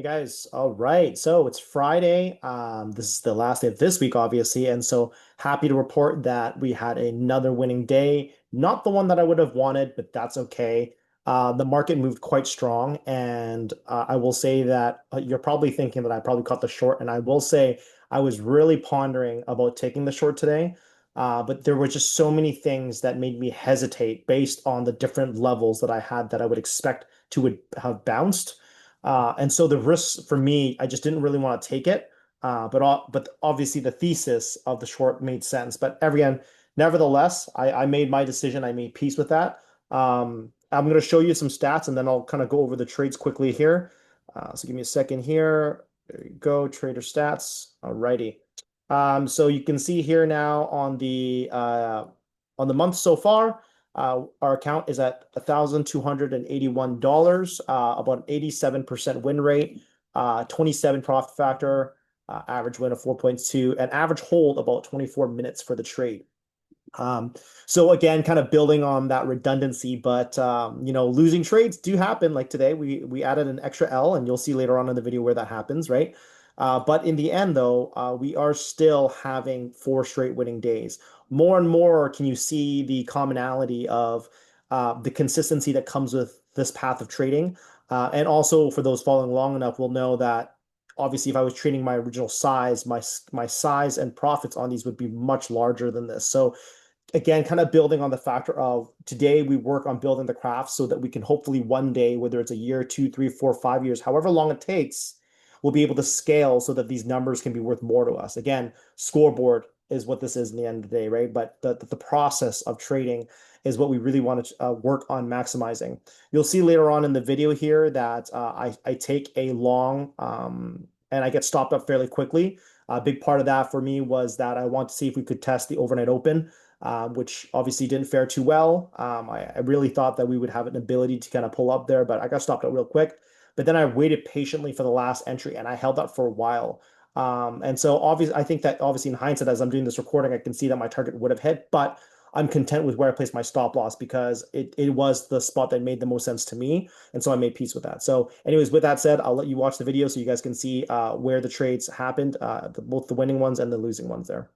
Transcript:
guys. All right. So it's Friday. This is the last day of this week, obviously. And so happy to report that we had another winning day. Not the one that I would have wanted, but that's okay. The market moved quite strong. And I will say that you're probably thinking that I probably caught the short. And I will say I was really pondering about taking the short today. But there were just so many things that made me hesitate based on the different levels that I had that I would expect to would have bounced. And so the risks for me, I just didn't really want to take it. But obviously the thesis of the short made sense. But again, nevertheless, I made my decision. I made peace with that. I'm going to show you some stats and then I'll kind of go over the trades quickly here. So give me a second here. There you go, trader stats. Alrighty. So you can see here now on the month so far. Our account is at $1,281, about an 87% win rate, 27 profit factor, average win of 4.2, and average hold about 24 minutes for the trade. So again, kind of building on that redundancy, but losing trades do happen. Like today, we added an extra L, and you'll see later on in the video where that happens, right? But in the end, though, we are still having 4 straight winning days. More and more, can you see the commonality of the consistency that comes with this path of trading? And also, for those following long enough, will know that obviously, if I was trading my original size, my size and profits on these would be much larger than this. So again, kind of building on the factor of today we work on building the craft so that we can hopefully one day, whether it's a year, 2, 3, 4, 5 years, however long it takes, we'll be able to scale so that these numbers can be worth more to us. Again, scoreboard is what this is in the end of the day, right? But the process of trading is what we really want to work on maximizing. You'll see later on in the video here that I take a long and I get stopped up fairly quickly. A big part of that for me was that I want to see if we could test the overnight open, which obviously didn't fare too well. I really thought that we would have an ability to kind of pull up there, but I got stopped out real quick. But then I waited patiently for the last entry and I held that for a while. And so obviously, I think that obviously in hindsight, as I'm doing this recording, I can see that my target would have hit, but I'm content with where I placed my stop loss because it was the spot that made the most sense to me. And so I made peace with that. So anyways, with that said, I'll let you watch the video so you guys can see where the trades happened, both the winning ones and the losing ones there.